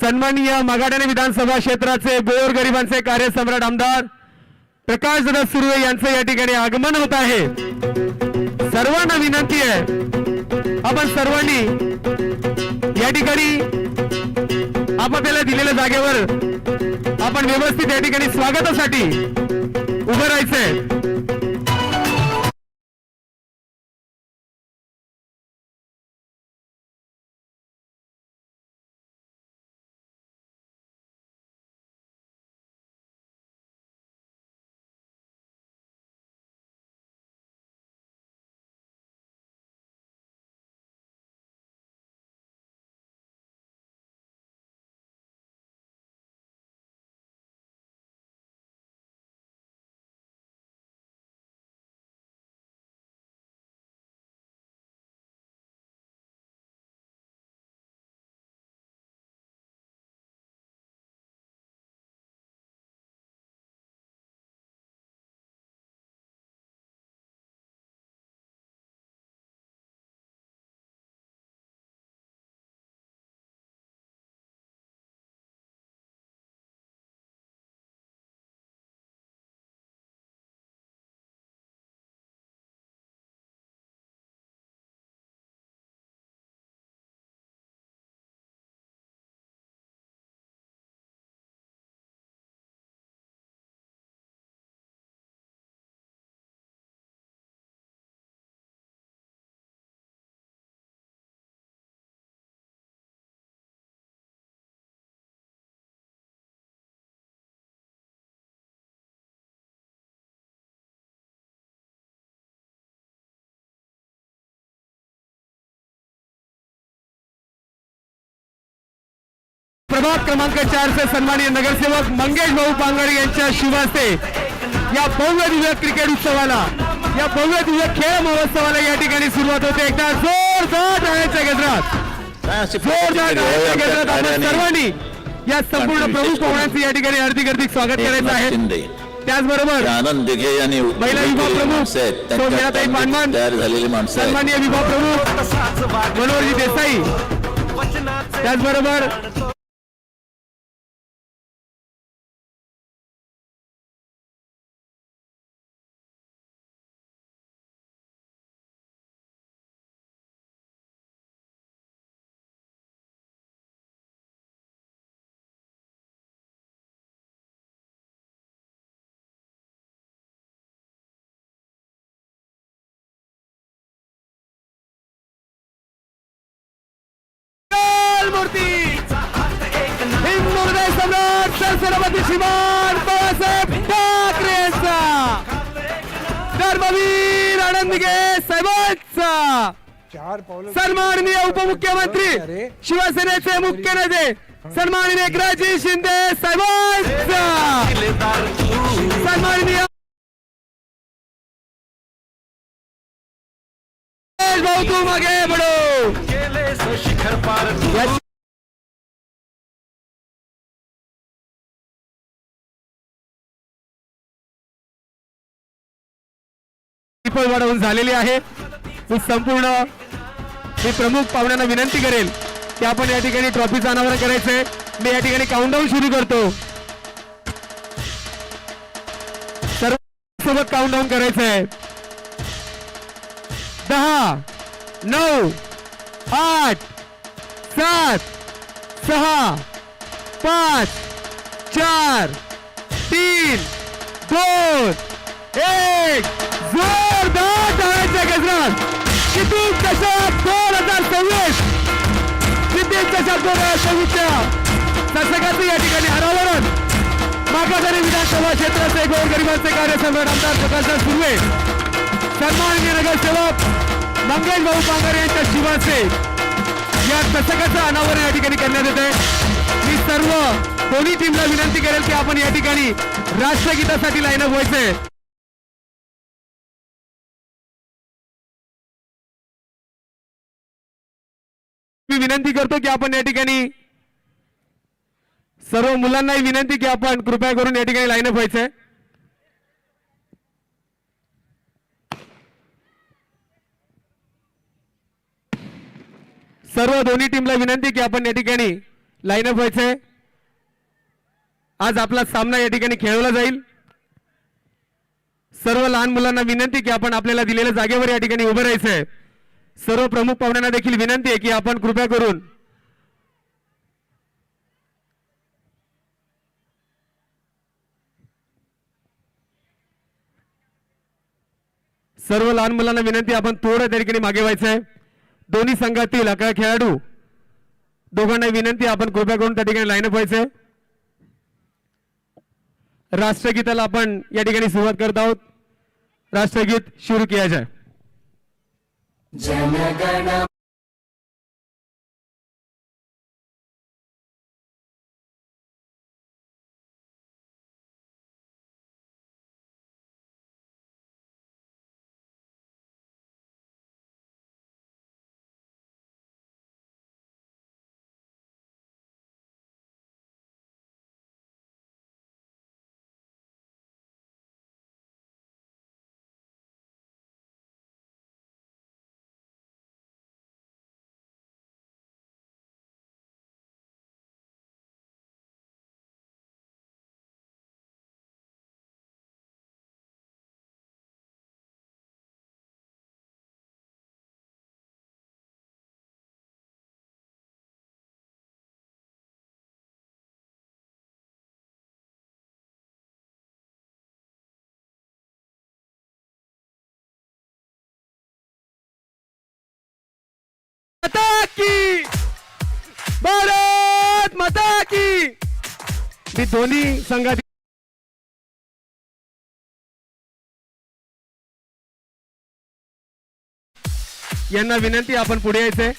सन्माननीय मागाठाणे विधानसभा क्षेत्राचे गोरगरिबांचे कार्यसम्राट आमदार प्रकाशदादा सुर्वे यांचे या ठिकाणी आगमन होत आहे। सर्वांना विनंती आहे आपण सर्वांनी या ठिकाणी आपल्याला दिलेल्या जागेवर आपण व्यवस्थित या ठिकाणी स्वागतासाठी उभं राहायचंय। प्रभाग क्रमांक 4 से सन्माननीय नगरसेवक मंगेश भाऊ पांगरे यांच्या शुभ हस्ते या भव्य दिव्य क्रिकेट उत्सवाला, या भव्य दिव्य खेळ महोत्सवाला या ठिकाणी सुरुवात होते। एकदा जोरदार टाळ्यांच्या गजरात, जोरदार टाळ्यांच्या गजरात आपण सर्वांनी या संपूर्ण प्रमुख पाहुण्यांचे या ठिकाणी हार्दिक स्वागत करायचं आहे। त्याचबरोबर आनंद दिघे यांनी महिला विभाग प्रमुख सोनियाताई पानमान, सन्माननीय विभाग प्रमुख मनोहरजी देसाई, त्याचबरोबर मूर्ती हिंदू हृदय सम्राट सरस्वती श्रीमान बाळासाहेब ठाकरे यांचा, धर्मवीर आनंदगे साहेबांचा, सन्माननीय उपमुख्यमंत्री शिवसेनेचे मुख्य नेते सन्माननीय एकनाथजी शिंदे साहेबांचा, सन्माननीय भाऊ तुम आगे बढ़ो वाढवून झालेली आहे। संपूर्ण मी प्रमुख पाहुण्यांना विनंती करेल की आपण या ठिकाणी ट्रॉफीचं अनावरण करायचंय। मी या ठिकाणी काउंटडाऊन सुरू करतो, सर्वांसोबत काउंटडाऊन करायचंय। 10 9 8 7 6 5 4 3 2 1 जोरदार टाळ्यांच्या गजरात किती दशक 2026 किती दशक 2026च्या दशकाचं या ठिकाणी अनावरण मागाठाणे विधानसभा क्षेत्राचे गोरगरिबांचे कार्यसम्राट आमदार प्रकाशदादा सुर्वे, सन्माननीय नगरसेवक मंगेश भाऊ पांगरे यांच्या शुभ हस्ते या दशकाचं अनावरण या ठिकाणी करण्यात येत आहे। मी सर्व दोन्ही टीमला विनंती करेल की आपण या ठिकाणी राष्ट्रगीतासाठी लाईनअप व्हायचंय। मी विनंती करतो की आपण या ठिकाणी सर्व मुलांनाही विनंती की आपण कृपया करून या ठिकाणी लाईनअप व्हायचंय। सर्व दोन्ही टीमला विनंती की आपण या ठिकाणी लाईनअप व्हायचंय. आज आपला सामना या ठिकाणी खेळवला जाईल. सर्व लहान मुलांना विनंती की आपण आपल्याला दिलेल्या जागेवर या ठिकाणी उभं राहायचंय. सर्व प्रमुख पाहुण्यांना देखील विनंती आहे की आपण कृपया करून सर्व लहान मुलांना विनंती आपण थोडं त्या ठिकाणी मागे व्हायचंय. दोन्ही संघातील 11 खेळाडू दोघांना विनंती आपण कृपया करून त्या ठिकाणी लाईनअप व्हायचंय. राष्ट्रगीताला आपण या ठिकाणी सुरुवात करत आहोत. राष्ट्रगीत सुरू किया जाए. जनगण माता की, भारत माता की. मी दोन्ही संघात यांना विनंती आपण पुढे यायचंय.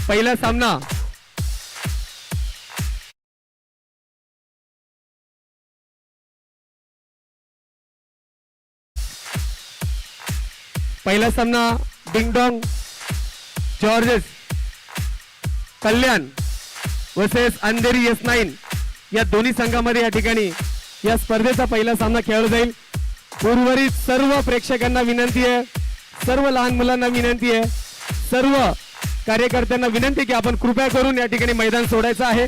पहिला सामना डिंगडॉंग जॉर्जेस कल्याण वर्सेस अंधेरी S9 या दोन्ही संघामध्ये या ठिकाणी या स्पर्धेचा पहिला सामना खेळला जाईल. उर्वरित सर्व प्रेक्षकांना विनंती आहे, सर्व लहान मुलांना विनंती आहे, सर्व कार्यकर्त्यांना विनंती की आपण कृपया करून या ठिकाणी मैदान सोडायचं आहे.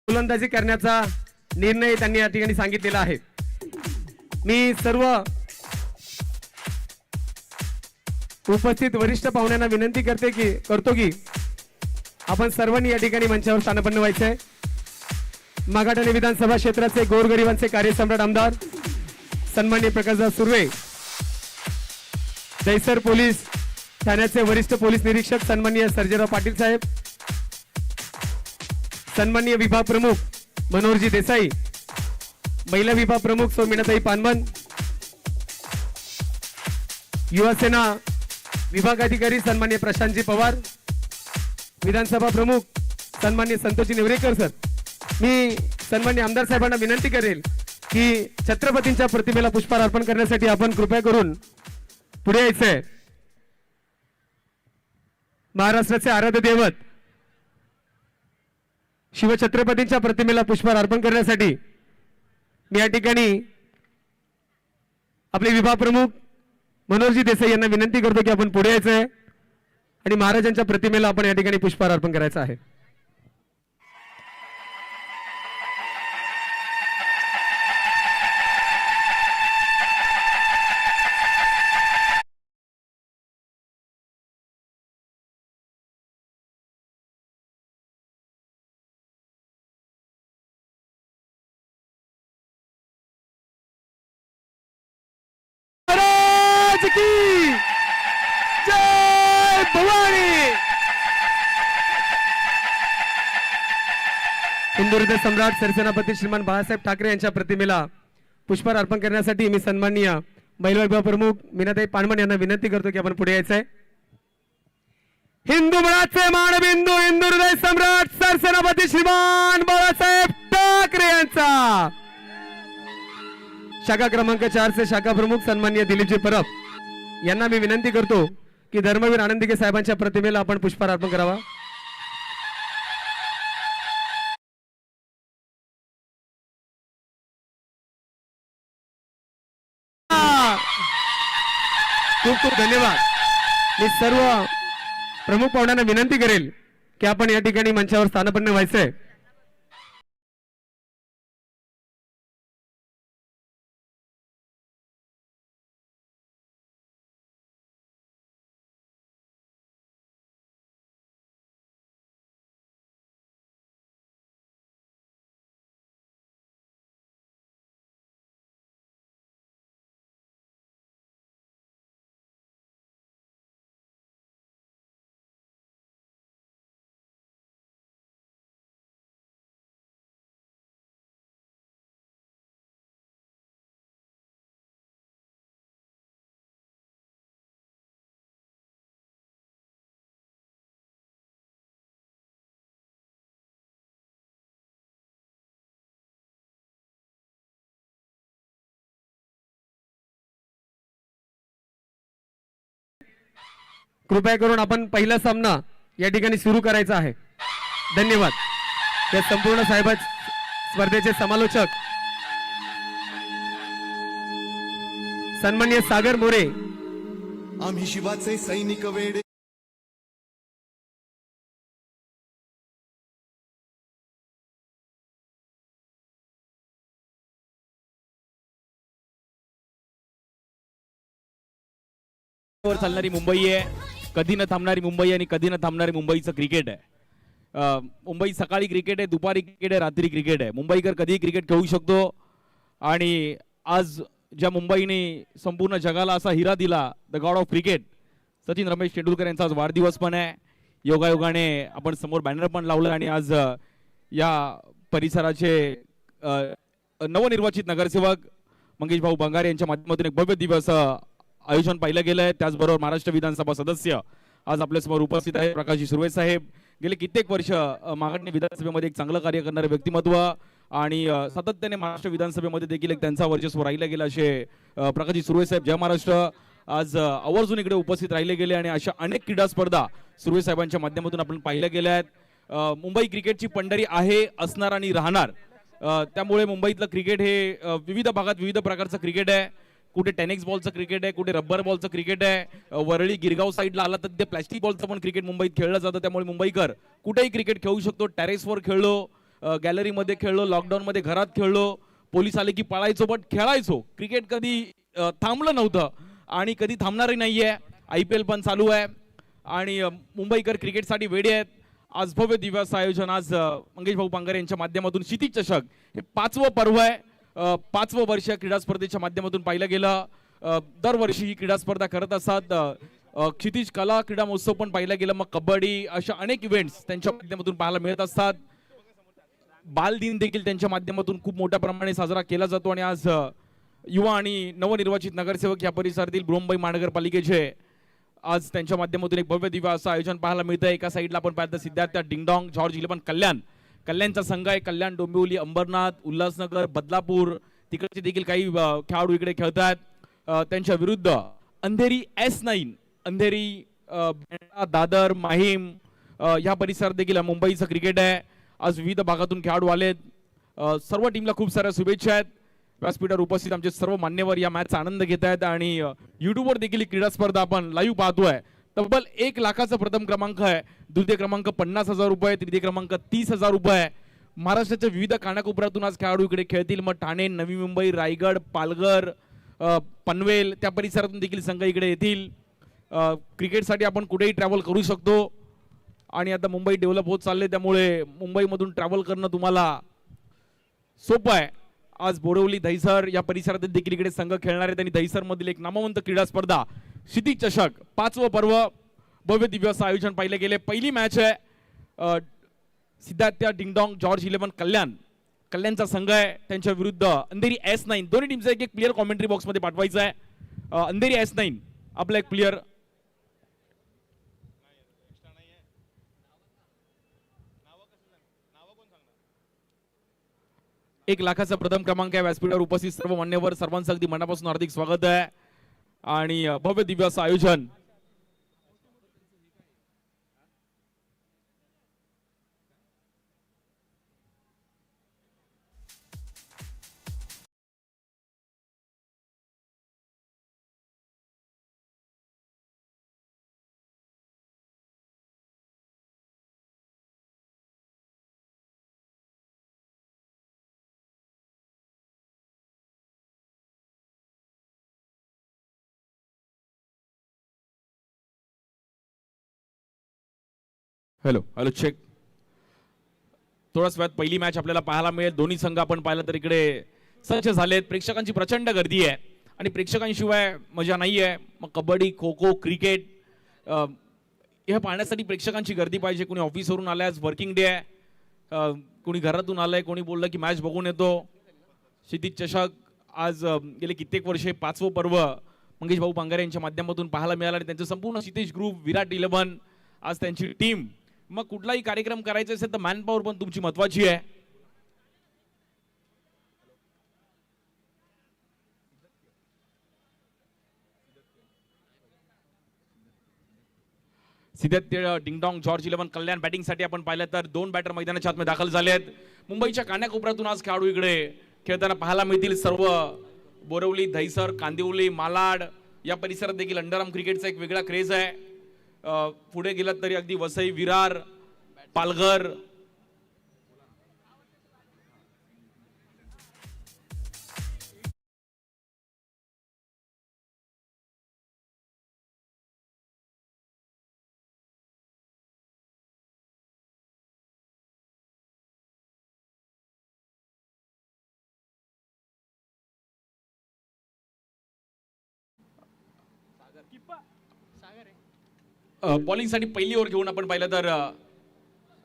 गोलंदाजी करण्याचा निर्णय त्यांनी या ठिकाणी सांगितलेला आहे. मी सर्व उपस्थित वरिष्ठ पाहुण्यांना विनंती करतो की आपण सर्वांनी या ठिकाणी मंचावर स्थानपन्न व्हायचंय. मागाठाणे विधानसभा क्षेत्राचे गोरगरिबांचे कार्यसम्राट आमदार सन्माननीय प्रकाशदादा सुर्वे, दहिसर पोलीस ठाण्याचे वरिष्ठ पोलीस निरीक्षक सन्माननीय सर्जेराव पाटील साहेब, सन्माननीय विभाग प्रमुख मनोहरजी देसाई, महिला विभाग प्रमुख सौमीनाताई पानमन, युवा सेना विभागाधिकारी सन्माननीय प्रशांतजी पवार, विधानसभा प्रमुख सन्माननीय संतोषजी नेवरेकर सर. मी सन्माननीय आमदार साहेबांना विनंती करेल की छत्रपतींच्या प्रतिमेला पुष्पहार अर्पण करण्यासाठी आपण कृपया करून पुढे यायचंय. महाराष्ट्राचे आराध्य दैवत शिवछत्रपतींच्या प्रतिमेला पुष्पहार अर्पण करण्यासाठी मी या ठिकाणी आपले विभाग प्रमुख मनोहरजी देसाई यांना विनंती करतो की आपण पुढे यायचंय आणि महाराजांच्या प्रतिमेला आपण या ठिकाणी पुष्पहार अर्पण करायचं आहे. महाराज की जय भवानी। हिंदू हृदय सम्राट सरसेनापती श्रीमान बाळासाहेब ठाकरे यांच्या प्रतिमेला पुष्पहार अर्पण करण्यासाठी मी सन्माननीय महिला विभाग प्रमुख मीनाताई पानमन यांना विनंती करतो की आपण पुढे यायचंय। हिंदू बळाचे मानबिंदू हिंदू हृदय सम्राट सरसेनापती श्रीमान बाळासाहेब ठाकरे यांचा शाखा क्रमांक 4 चे शाखा प्रमुख सन्माननीय दिलीपजी परब यांना मी विनंती करतो की धर्मवीर आनंदिके साहेबांच्या प्रतिमेला आपण पुष्पहार अर्पण करावा। खूप खूप धन्यवाद। मी सर्व प्रमुख पाहुण्यांना विनंती करेल की आपण या ठिकाणी मंचावर स्थानापन्न व्हायचंय। कृपया करून आपण पहिला सामना या ठिकाणी सुरू करायचा आहे। धन्यवाद। या संपूर्ण साहेब स्पर्धेचे समालोचक सन्माननीय सागर मोरे। आम्ही शिवाचे सैनिक वेडे वर चालणारी मुंबई आहे, कधी न थांबणारी मुंबई आणि कधी न थांबणारी मुंबईचं क्रिकेट आहे। मुंबई सकाळी क्रिकेट आहे, दुपारी क्रिकेट आहे, रात्री क्रिकेट आहे। मुंबईकर कधीही क्रिकेट खेळू शकतो आणि आज ज्या मुंबईने संपूर्ण जगाला असा हिरा दिला, the God of cricket Sachin Ramesh Tendulkar यांचा आज वाढदिवस पण आहे। योगायोगाने आपण समोर बॅनर पण लावलं आणि आज या परिसराचे नवनिर्वाचित नगरसेवक मंगेश भाऊ बंगारे यांच्या माध्यमातून एक भव्य दिवस आयोजन पाहिलं गेलं आहे। त्याचबरोबर महाराष्ट्र विधानसभा सदस्य आज आपल्यासमोर उपस्थित आहे प्रकाशजी सुर्वे साहेब। गेले कित्येक वर्ष मागाटणे विधानसभेमध्ये एक चांगलं कार्य करणारे व्यक्तिमत्व आणि सातत्याने महाराष्ट्र विधानसभेमध्ये देखील एक त्यांचा वर्चस्व राहिला गेला असे प्रकाशजी सुर्वे साहेब जय महाराष्ट्र आज आवर्जून इकडे उपस्थित राहिले गेले आणि अशा अनेक क्रीडा स्पर्धा सुर्वे साहेबांच्या माध्यमातून आपण पाहिल्या गेल्या आहेत। मुंबई क्रिकेटची पंढरी आहे, असणार आणि राहणार। त्यामुळे मुंबईतलं क्रिकेट हे विविध भागात विविध प्रकारचं क्रिकेट आहे। कुठे टेनिस बॉलचं क्रिकेट आहे, कुठे रबर बॉलचं क्रिकेट आहे, वरळी गिरगाव साईडला आला तर ते प्लॅस्टिक बॉलचं पण क्रिकेट मुंबईत खेळलं जातं। त्यामुळे मुंबईकर कुठेही क्रिकेट खेळू शकतो। टेरेसवर खेळलो, गॅलरीमध्ये खेळलो, लॉकडाऊनमध्ये घरात खेळलो, पोलीस आले की पळायचो पण खेळायचो। क्रिकेट कधी थांबलं नव्हतं आणि कधी थांबणारही नाहीये। IPL पण चालू आहे आणि मुंबईकर क्रिकेटसाठी वेडे आहेत। आज भव्य दिवस आयोजन आज मंगेश भाऊ पांगारे यांच्या माध्यमातून क्षितिज चषक हे 5वं पर्व आहे। 5वं वर्ष क्रीडा स्पर्धेच्या माध्यमातून पाहिलं गेलं। दरवर्षी ही क्रीडा स्पर्धा करत असतात। क्षितिज कला क्रीडा महोत्सव पण पाहिला गेला, मग कबड्डी अशा अनेक इव्हेंट्स त्यांच्या माध्यमातून पाहायला मिळत असतात। बाल दिन देखील त्यांच्या माध्यमातून खूप मोठ्या प्रमाणात साजरा केला जातो आणि आज युवा आणि नवनिर्वाचित नगरसेवक या परिसरातील बृहन्मुंबई महानगरपालिकेचे आज त्यांच्या माध्यमातून एक भव्य दिवस असं आयोजन पाहायला मिळतं। एका साईडला आपण पाहतो सिद्धार्थ डिंगडॉंग जॉर्ज 11 कल्याणचा संघ आहे। कल्याण, डोंबिवली, अंबरनाथ, उल्हासनगर, बदलापूर तिकडचे देखील काही खेळाडू इकडे खेळतात। त्यांच्या विरुद्ध अंधेरी S9, अंधेरी, दादर, माहीम या परिसरात देखील मुंबईचं क्रिकेट आहे। आज विविध भागातून खेळाडू आलेत। सर्व टीमला खूप साऱ्या शुभेच्छा आहेत। व्यासपीठावर उपस्थित आमचे सर्व मान्यवर या मॅचचा आनंद घेत आहेत आणि युट्यूबवर देखील क्रीडा स्पर्धा आपण लाईव्ह पाहतोय। तब्बल 1 लाखाचा प्रथम क्रमांक आहे, द्वितीय क्रमांक 50,000 रुपये, तृतीय क्रमांक 30,000 रुपये। महाराष्ट्राच्या विविध कानाकोपऱ्यातून आज खेळाडू इकडे खेळतील। मग ठाणे, नवी मुंबई, रायगड, पालघर, पनवेल त्या परिसरातून देखील संघ इकडे येतील। क्रिकेटसाठी आपण कुठेही ट्रॅव्हल करू शकतो आणि आता मुंबई डेव्हलप होत चालले त्यामुळे मुंबईमधून ट्रॅव्हल करणं तुम्हाला सोपं आहे। आज बोरवली दहिसर या परिसरातील देखील इकडे संघ खेळणार आहेत आणि दहिसर मधील एक नामवंत क्रीडा स्पर्धा क्षितिज चषक 5वं पर्व भव्य दिव्य असं आयोजन पाहिले गेले. पहिली मॅच आहे सिद्धार्थ डिंगडॉंग जॉर्ज 11 कल्याणचा संघ आहे त्यांच्या विरुद्ध अंधेरी S9. दोन्ही टीमचा एक प्लेयर कॉमेंट्री बॉक्स मध्ये पाठवायचा आहे. अंधेरी S9 आपला एक प्लेयर एक लाखाचा प्रथम क्रमांक आहे. व्यासपीठावर उपस्थित सर्व मान्यवर सर्वांचं अगदी मनापासून हार्दिक स्वागत आहे आणि भव्य दिव्य असं आयोजन. Hello check. थोड्याच वेळात पहिली मॅच आपल्याला पाहायला मिळेल. दोन्ही संघ आपण पाहिलं तर इकडे सज्ज झालेत. प्रेक्षकांची प्रचंड गर्दी आहे आणि प्रेक्षकांशिवाय मजा नाही आहे. मग कबड्डी खो खो क्रिकेट हे पाहण्यासाठी प्रेक्षकांची गर्दी पाहिजे. कोणी ऑफिसवरून आलाय, आज वर्किंग डे आहे, कोणी घरातून आलंय, कोणी बोललं की मॅच बघून येतो. क्षितिज चषक आज गेले कित्येक वर्षे 5वं पर्व मंगेश भाऊ बांगारे यांच्या माध्यमातून पाहायला मिळालं आणि त्यांचं संपूर्ण क्षितिज ग्रुप विराट 11 आज त्यांची टीम. मग कुठलाही कार्यक्रम करायचा असेल तर मॅनपॉवर पण तुमची महत्वाची आहे. सिद्धार्थ डिंगडॉंग जॉर्ज 11 कल्याण बॅटिंगसाठी आपण पाहिलं तर 2 बॅटर मैदानाच्या आतमध्ये दाखल झाले आहेत. मुंबईच्या कानाकोपऱ्यातून आज खेळाडू इकडे खेळताना पाहायला मिळतील. सर्व बोरवली दहिसर कांदिवली मालाड या परिसरात देखील अंडरआर्म क्रिकेटचा एक वेगळा क्रेज आहे. पुढे गेलात तरी अगदी वसई विरार पालघर बॉलिंगसाठी पहिली ओव्हर घेऊन आपण पाहिलं तर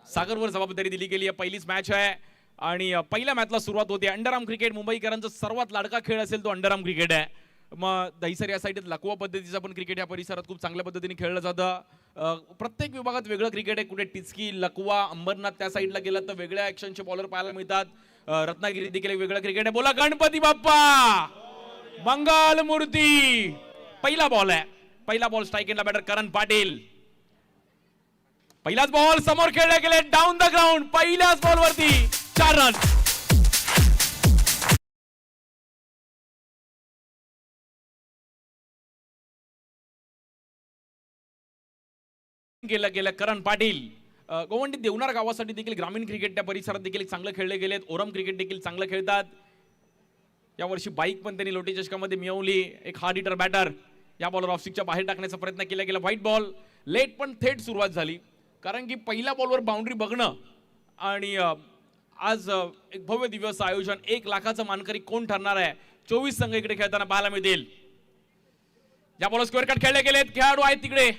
सागरवर जबाबदारी दिली गेली आहे. पहिलीच मॅच आहे आणि पहिल्या मॅचला सुरुवात होते. अंडरआर्म क्रिकेट मुंबईकरांचा सर्वात लाडका खेळ असेल तो अंडरआर्म क्रिकेट आहे. मग दहिसर या साईडला लकवा पद्धतीचं पण क्रिकेट या परिसरात खूप चांगल्या पद्धतीने खेळलं जातं. प्रत्येक विभागात वेगळं क्रिकेट आहे. कुठे टिचकी लकवा अंबरनाथ त्या साईडला गेलं तर वेगळ्या ऍक्शनचे बॉलर पाहायला मिळतात. रत्नागिरी देखील एक वेगळं क्रिकेट आहे. बोला गणपती बाप्पा मंगल मूर्ती. पहिला बॉल आहे. पहिला बॉल स्ट्राइक एंडला बॅटर करण पाटील. पहिलाच बॉल समोर खेळले गेले डाऊन द ग्राउंड. पहिल्याच बॉल वरती 4 रन. गेलं करण पाटील. गोवंडी देवनार गावासाठी देखील ग्रामीण क्रिकेट त्या परिसरात देखील चांगलं खेळले गेलेत. ओरम क्रिकेट देखील चांगलं खेळतात. यावर्षी बाईक पण त्यांनी लोटी चषकामध्ये मिळवली. एक हार्ड हिटर बॅटर. या बॉलर ऑफस्टिकच्या बाहेर टाकण्याचा प्रयत्न केला गेला. White ball. लेट पण थेट सुरुवात झाली कारण की पहिल्या बॉलवर बाउंड्री बघणं आणि आज एक भव्य दिवस आयोजन. 1 लाखाचं मानकरी कोण ठरणार आहे. 24 संघ इकडे खेळताना पाहायला मिळतील. या बॉलर स्क्वेअर कट खेळले गेलेत. खेळाडू आहेत तिकडे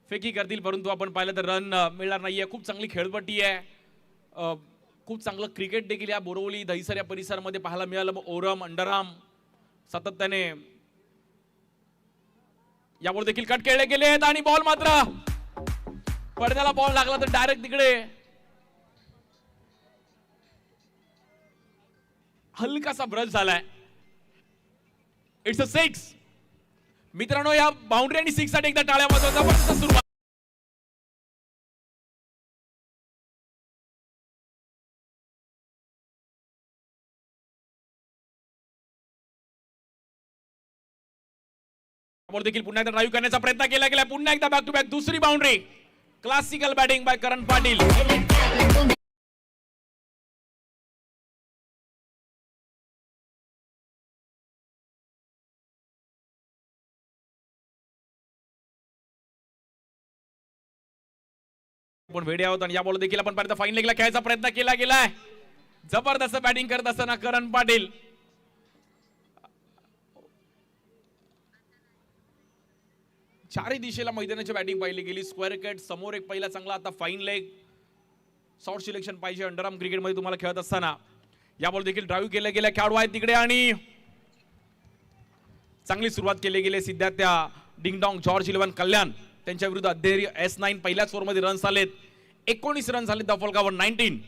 फेकी करतील परंतु आपण पाहिलं तर रन मिळणार नाहीये. खूप चांगली खेळपट्टी आहे. खूप चांगलं क्रिकेट देखील या बोरवली दहिसर या परिसरामध्ये पाहायला मिळालं. ओरम अंडरआर्म सातत्याने यावर देखील कट खेळले गेलेत आणि बॉल मात्र पडद्याला बॉल लागला तर डायरेक्ट तिकडे हलकासा ब्रश झालाय. It's a 6. मित्रांनो या बाउंड्री आणि 6 साठी एकदा टाळ्या वाजवायचा. जबरदस्त सुरुवात. देखील पुन्हा एकदा ड्राईव्ह करण्याचा प्रयत्न केला गेला. पुन्हा एकदा बॅक टू बॅक दुसरी बाउंड्री. क्लासिकल बॅटिंग बाय करण पाटील. आपण वेडे आहोत आणि या बॉल देखील आपण पाहिलं फाईन लेगला खेळायचा प्रयत्न केला गेलाय. जबरदस्त बॅटिंग करत असताना करण पाटील चारही दिशेला मैदानाची बॅटिंग पाहिली गेली. स्क्वेअर कट समोर एक पहिला चांगला, आता फाईन लेग शॉर्ट सिलेक्शन पाहिजे अंडरआर्म क्रिकेटमध्ये तुम्हाला खेळत असताना. या बॉल देखील ड्राईव्ह केल्या गेल्या, खेळाडू आहेत तिकडे आणि चांगली सुरुवात केली गेली. सध्या त्या डिंगडॉंग जॉर्ज 11 कल्याण त्यांच्या विरुद्ध अध्येरी S9 पहिल्याच ओव्हरमध्ये रन्स आलेत. 19 रन झाले दफलकावर 19.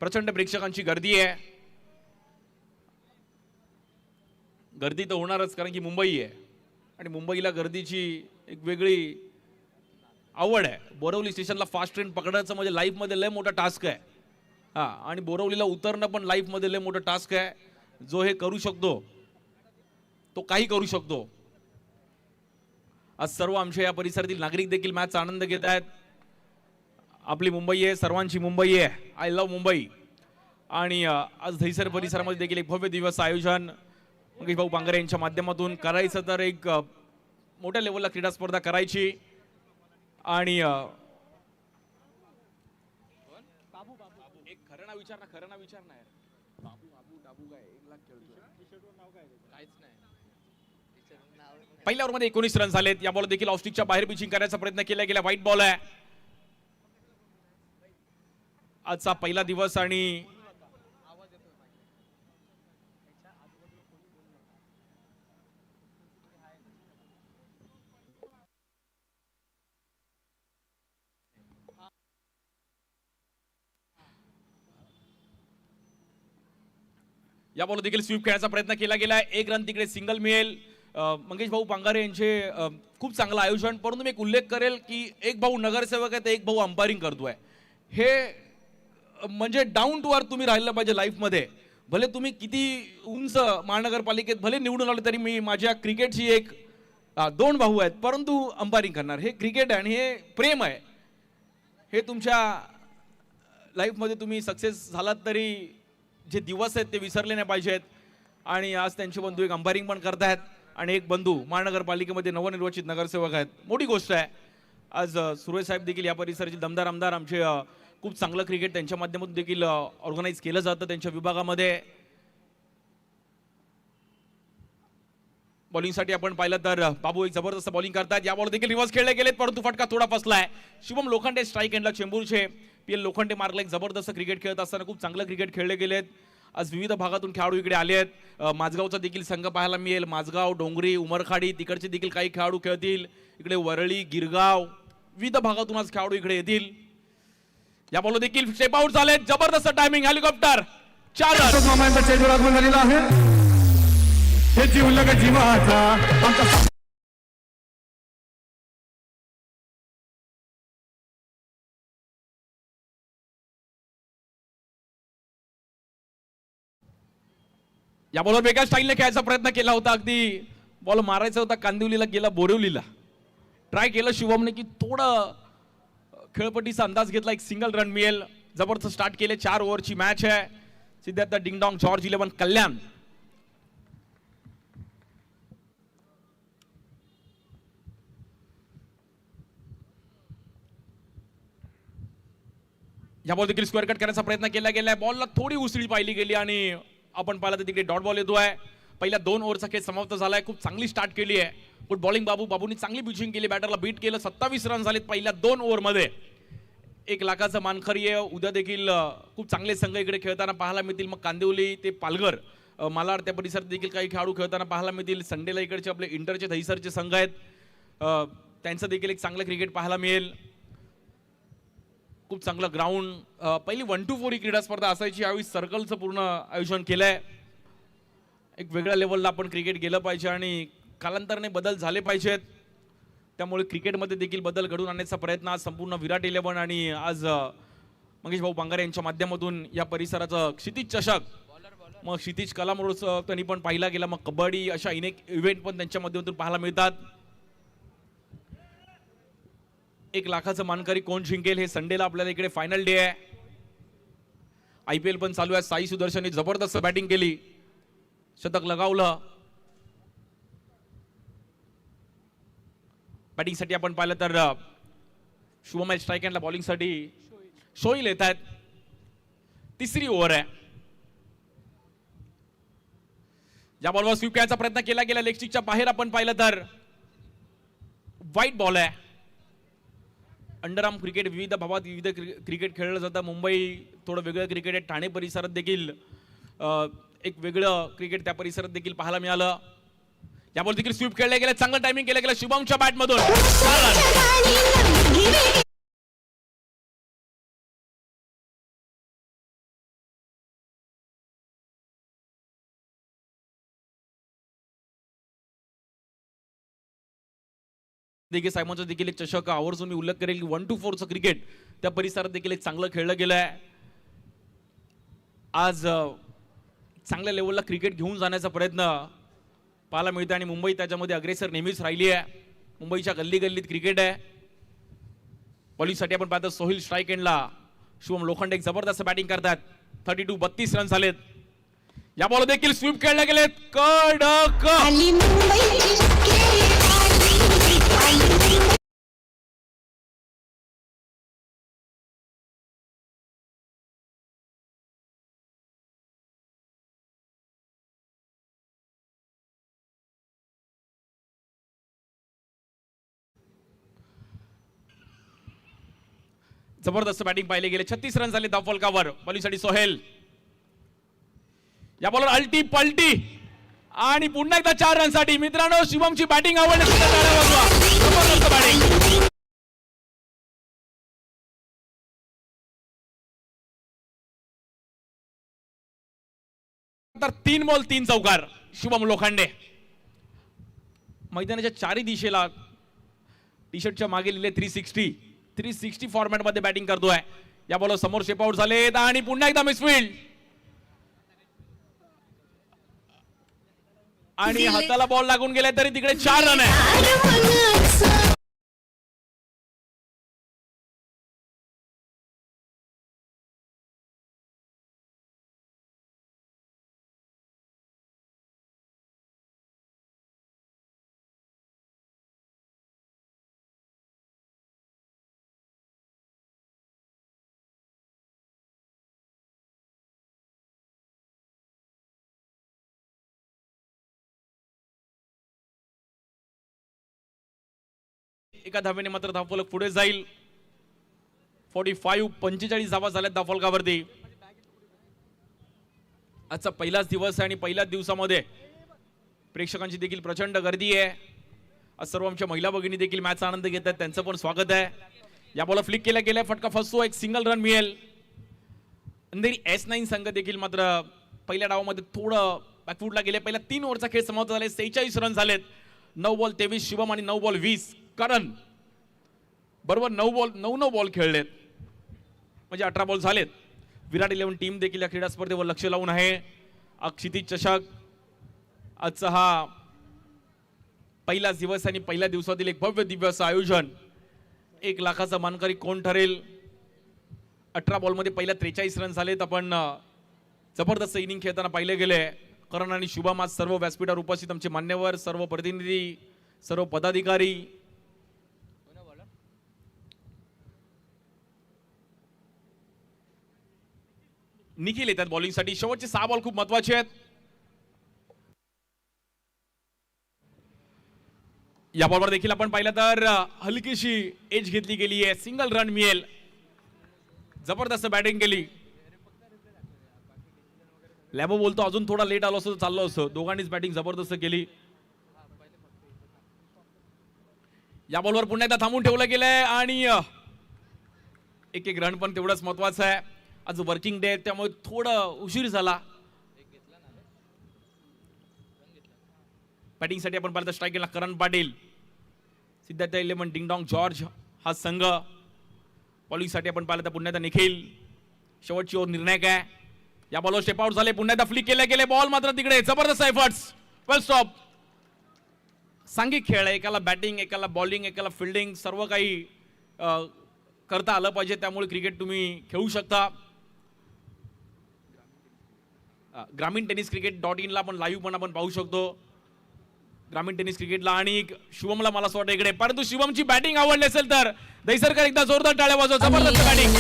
प्रचंड प्रेक्षकांची गर्दी आहे. गर्दी तर होणारच कारण की मुंबई आहे आणि मुंबईला गर्दीची एक वेगळी आवड आहे. बोरवली स्टेशनला फास्ट ट्रेन पकडायचं म्हणजे लाईफ मध्ये लय मोठा टास्क आहे. हा, आणि बोरवलीला उतरणं पण लाईफ मध्ये लय मोठा टास्क आहे. जो हे करू शकतो तो काही करू शकतो. आज सर्व आमच्या या परिसरातील नागरिक देखील मॅचचा आनंद घेत आहेत. आपली मुंबई आहे, सर्वांची मुंबई आहे. I love Mumbai. आणि आज दहिसर परिसरामध्ये देखील एक भव्य दिवस आयोजन मंगेश भाऊ पांगरे यांच्या माध्यमातून करायचं. तर एक मोठ्या लेवलला क्रीडा स्पर्धा करायची आणि एक खरं नाव विचार ना, खरं नाव विचार ना. बाबू बाबू डाबू काय 1 लाख खेळतोय, काहीच नाही. पहिल्या ओव्हरमध्ये 19 रन झालेत. या बॉल देखील ऑफस्टिकच्या बाहेर पिचिंग करण्याचा प्रयत्न केला गेला. व्हाईट बॉल आहे. आजचा पहिला दिवस आणि या बॉल देखील स्वीप खेळण्याचा प्रयत्न केला गेला. 1 रन तिकडे सिंगल मिळेल. मंगेश भाऊ पांगारे यांचे खूप चांगलं आयोजन. परंतु मी एक उल्लेख करेल की एक भाऊ नगरसेवक आहे तर एक भाऊ अंपायरिंग करतोय. हे म्हणजे डाऊन टू अर्थ तुम्ही राहिलं पाहिजे लाईफमध्ये. भले तुम्ही किती उंच महानगरपालिकेत भले निवडून आले तरी मी माझ्या क्रिकेटची एक 2 भाऊ आहेत परंतु अंपायरिंग करणार. हे क्रिकेट आहे आणि हे प्रेम आहे. हे तुमच्या लाईफमध्ये तुम्ही सक्सेस झालात तरी जे दिवस आहेत ते विसरले नाही पाहिजेत. आणि आज त्यांचे बंधू एक अंपायरिंग पण करतायत आणि एक बंधू महानगरपालिकेमध्ये नवनिर्वाचित नगरसेवक आहेत. मोठी गोष्ट आहे. आज सुर्वे साहेब देखील या परिसराचे दमदार आमदार आमचे खूप चांगलं क्रिकेट त्यांच्या माध्यमातून देखील ऑर्गनाईज केलं जातं त्यांच्या विभागामध्ये. बॉलिंगसाठी आपण पाहिलं तर बाबू एक जबरदस्त बॉलिंग करतात. या बॉल देखील रिव्हर्स खेळले गेलेत परंतु फटका थोडा फसलाय. शुभम लोखंडे स्ट्राईक एंडला चेंबूरचे PL लोखंडे मार्गला एक जबरदस्त क्रिकेट खेळत असताना खूप चांगलं क्रिकेट खेळले गेलेत. आज विविध भागातून खेळाडू इकडे आले आहेत. माझगावचा देखील संघ पाहायला मिळेल. माझगाव, डोंगरी, उमरखाडी तिकडचे देखील काही खेळाडू खेळतील. इकडे वरळी, गिरगाव विविध भागातून आज खेळाडू इकडे येतील. या बॉल देखील स्टेप आउट झाले. जबरदस्त टायमिंग हेलिकॉप्टर 4 रन. मामांचा चेंडू लागून झालेला आहे. हे जीवलग जीवाचा आमचा या बॉलवर वेगळ्या स्टाईलने खेळायचा प्रयत्न केला होता. अगदी बॉल मारायचा होता कांदिवलीला गेला बोरिवलीला. ट्राय केलं शिवमने की थोडं खेळपट्टीचा अंदाज घेतला. एक सिंगल रन मिळेल. जबरदस्त स्टार्ट केले. 4 ओव्हरची मॅच आहे. सिद्धार्थ डिंगडॉंग जॉर्ज 11 कल्याण. या बॉल देखील स्क्वेअर कट करण्याचा प्रयत्न केला गेलाय. बॉलला थोडी उसळी पाहिली गेली आणि आपण पाहिलं तर तिकडे डॉट बॉल येतोय. पहिल्या 2 ओव्हरचा खेळ समाप्त झालाय. खूप चांगली स्टार्ट केली आहे. गुड बॉलिंग बाबूंनी चांगली पिचिंग केली. बॅटरला बीट केलं. 27 रन झालेत पहिल्या 2 ओव्हरमध्ये. 1 लाखाचं मानखरी आहे. उद्या देखील खूप चांगले संघ इकडे खेळताना पाहायला मिळतील. मग कांदिवली ते पालघर मालाड त्या परिसरात देखील काही खेळाडू खेळताना पाहायला मिळतील. संडेला इकडचे आपले इंटरचे दहिसरचे संघ आहेत. त्यांचं देखील एक चांगलं क्रिकेट पाहायला मिळेल. खूप चांगलं ग्राउंड. पहिली 1 to 4 ही क्रीडा स्पर्धा असायची. यावेळी सर्कलचं पूर्ण आयोजन केलंय. एक वेगळ्या लेवलला आपण क्रिकेट गेलं पाहिजे आणि कालांतराने बदल झाले पाहिजेत. त्यामुळे क्रिकेटमध्ये देखील बदल घडवून आणण्याचा प्रयत्न आज संपूर्ण विराट 11 आणि आज मंगेश भाऊ पांगारे यांच्या माध्यमातून या परिसराचं क्षितिज चषक, मग क्षितिज कला महोत्सव त्यांनी पण पाहिला गेला. मग कबड्डी अशा अनेक इव्हेंट पण त्यांच्या माध्यमातून पाहायला मिळतात. 1 लाखाचं मानकरी कोण जिंकेल हे संडेला आपल्याला इकडे फायनल डे आहे. IPL पण चालू आहे. साई सुदर्शनने जबरदस्त बॅटिंग केली. शतक लगावलं. बॅटिंगसाठी आपण पाहिलं तर शुभम स्ट्राईक एंडला बॉलिंगसाठी शोईल येत आहेत. तिसरी ओव्हर आहे. या बॉलवर स्वीप करायचा प्रयत्न केला गेला, लेग स्टिकच्या बाहेर आपण पाहिलं तर वाईट बॉल आहे. अंडरआर्म क्रिकेट विविध भागात विविध क्रिकेट खेळलं जातं. मुंबई थोडं वेगळं क्रिकेट आहे. ठाणे परिसरात देखील एक वेगळं क्रिकेट त्या परिसरात देखील पाहायला मिळालं. या बॉल देखील स्वीप खेळले गेले, चांगलं टायमिंग केलं गेलं शुभमच्या बॅटमधून. देखील सायमनचा देखील एक चषक आवर्जून मी उल्लेख करेल की 1 to 4चं क्रिकेट त्या परिसरात देखील एक चांगलं खेळलं गेलं आहे. आज चांगल्या लेवलला क्रिकेट घेऊन जाण्याचा प्रयत्न पाहायला मिळतो आणि मुंबई त्याच्यामध्ये अग्रेसर नेहमीच राहिली आहे. मुंबईच्या गल्ली गल्लीत क्रिकेट आहे. बॉलिंगसाठी आपण पाहतो सोहिल स्ट्राईक एंडला शुभम लोखंडे एक जबरदस्त बॅटिंग करतात. 32 रन झालेत. या बॉल देखील स्वीप खेळले गेलेत. कडक जबरदस्त बॅटिंग पाहिले गेले. 36 रन झाले धाव फलकावर. बॉलिंगसाठी सोहेल. या बॉलर अल्टी पलटी आणि पुन्हा एकदा 4 रनसाठी. मित्रांनो शुभमची बॅटिंग आवडली. जबरदस्त बॅटिंग. तर 3 बॉल 3 चौकार शुभम लोखंडे. मैदानाच्या चारही दिशेला टी शर्टच्या मागे लिहिले 360 फॉर्मॅट मध्ये बॅटिंग करतोय. या बॉलर समोर शेप आउट झालेत आणि पुन्हा एकदा मिसफील्ड आणि हाताला बॉल लागून गेलाय तरी तिकडे 4 रन आहे. एका धावेने मात्र धावफलक पुढे जाईल. 45 धावा झाल्यात धावफलकावरती. आजचा पहिलाच दिवस आहे आणि पहिल्याच दिवसामध्ये प्रेक्षकांची देखील प्रचंड गर्दी आहे. आज सर्व आमच्या महिला भगिनी देखील मॅचचा आनंद घेत आहेत. त्यांचं पण स्वागत आहे. या बॉलर फ्लिक केला गेलाय. फटका फसतो. एक सिंगल रन मिळेल. अंधेरी S9 संघ देखील मात्र पहिल्या डावामध्ये थोडं बॅकफुटला गेले. पहिल्या 3 ओव्हरचा खेळ समाप्त झाले. 46 रन झालेत. 9 बॉल 23 शुभम आणि 9 बॉल 20 करण. बरोबर 9 बॉल खेळलेत म्हणजे 18 बॉल झालेत. विराट 11 टीम देखील या क्रीडा स्पर्धेवर लक्ष लावून आहे. क्षितिज चषक आजचा हा पहिलाच दिवस आणि पहिल्या दिवसातील एक भव्य दिव्य असं आयोजन. 1 लाखाचा मानकरी कोण ठरेल. 18 बॉलमध्ये पहिल्या 43 रन झालेत. आपण जबरदस्त इनिंग खेळताना पाहिले गेले. करण आणि शुभम आज सर्व व्यासपीठावर उपस्थित आमचे मान्यवर, सर्व प्रतिनिधी, सर्व पदाधिकारी. निखिल येतात बॉलिंगसाठी. शेवटचे 6 बॉल खूप महत्वाचे आहेत. या बॉलवर देखील आपण पाहिलं तर हलकीशी एज घेतली गेली आहे. सिंगल रन मिळेल. जबरदस्त बॅटिंग केली. लॅबो बोलतो अजून थोडा लेट आलो असतो चाललो असतो. दोघांनीच बॅटिंग जबरदस्त केली. या बॉलवर पुन्हा एकदा थांबून ठेवलं गेलंय आणि एक रन पण तेवढंच महत्वाचं आहे. आज वर्किंग डे त्यामुळे थोडं उशीर झाला. बॅटिंगसाठी आपण पाहिलं स्ट्राईक केला करण पाटील. सिद्धार्थ 11 डिंगडॉंग जॉर्ज हा संघ. बॉलिंगसाठी आपण पाहिलं तर पुन्हा एकदा निखिल. शेवटची ओव्हर निर्णायक आहे. या बॉलवर स्टेप आउट झाले. पुन्हा एकदा फ्लिक केले गेले. बॉल मात्र तिकडे. जबरदस्त एफर्ट्स. वेल स्टॉप. सांघिक खेळ आहे. एकाला बॅटिंग, एकाला बॉलिंग, एकाला फिल्डिंग सर्व काही करता आलं पाहिजे. त्यामुळे क्रिकेट तुम्ही खेळू शकता. ग्रामीण टेनिस क्रिकेट.in ला आपण लाईव्ह पण आपण पाहू शकतो. ग्रामीण टेनिस क्रिकेटला आणि शुभमला मला असं वाटतं इकडे. परंतु शुभमची बॅटिंग आवडली असेल तर दहीसरकर एकदा जोरदार टाळ्या वाजवा. जबरदस्त बॅटिंग.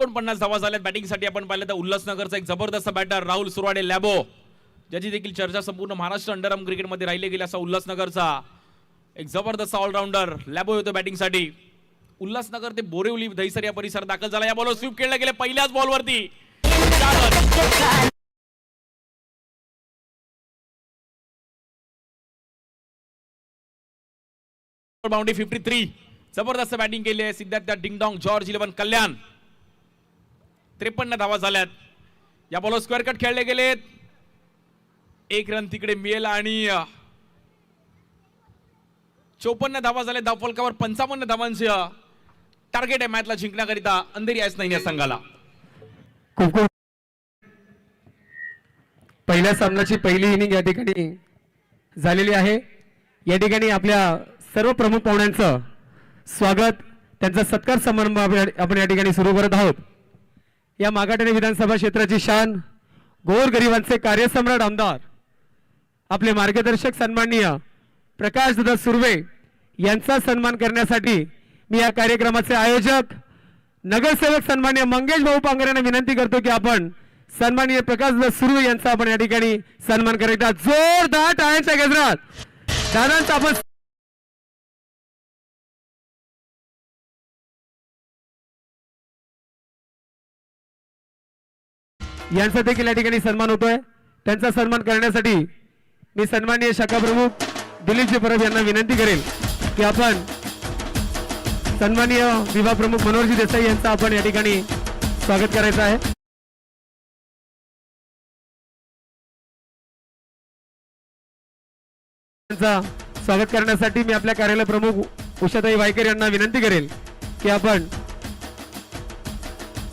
49 धावा झाल्यात बॅटिंगसाठी. आपण पाहिलं तर उल्हासनगरचा एक जबरदस्त बॅटर राहुल सुराडे लॅबो, ज्याची देखील चर्चा संपूर्ण महाराष्ट्र अंडरआर्म क्रिकेटमध्ये राहिले गेली. असा उल्हासनगरचा एक जबरदस्त ऑलराऊंडर लॅबो होतो बॅटिंगसाठी. उल्हासनगर ते बोरिवली दहिसर या परिसरात दाखल झाला. या बॉलवर स्वीप खेळले गेले पहिल्याच बॉलवरती. बाउंड्री 53. जबरदस्त बॅटिंग केली आहे सिद्धार्थ डिंगडॉंग जॉर्ज 11 कल्याण. 53 धावा झाल्यात. या बॉलवर स्क्वेअर कट खेळले गेलेत. एक रन तिकडे मिळेल आणि 54 धावा झाले. धावफलकावर 55 धावांचे टार्गेट आहे मॅचला जिंकण्याकरिता अंधेरी आयस नाही या संघाला. खूप खूप पहिल्या सामन्याची पहिली इनिंग या ठिकाणी झालेली आहे. या ठिकाणी आपल्या सर्व प्रमुख पाहुण्यांचं स्वागत, त्यांचा सत्कार समारंभ आपण या ठिकाणी सुरू करत आहोत. या मागाठाणे विधानसभा क्षेत्राची शान, गोरगरिबांचे कार्यसम्राट आमदार, आपले मार्गदर्शक सन्माननीय प्रकाशदादा सुर्वे यांचा सन्मान करण्यासाठी मी या कार्यक्रमाचे आयोजक नगरसेवक सन्माननीय मंगेश भाऊ पांगरे यांना विनंती करतो की आपण सन्माननीय प्रकाशदादा सुर्वे यांचा आपण या ठिकाणी सन्मान करायचा. जोरदार टाळ्यांच्या गजरात दादांचा आपण यांचा देखील या ठिकाणी सन्मान होतोय. त्यांचा सन्मान करण्यासाठी मी सन्माननीय शाखा प्रमुख दिलीपजी परब यांना विनंती करेल की आपण सन्माननीय विभाग प्रमुख मनोहरजी देसाई यांचा आपण या ठिकाणी स्वागत करायचं आहे. त्यांचा स्वागत करण्यासाठी मी आपल्या कार्यालय प्रमुख उषाताई वायकर यांना विनंती करेल की आपण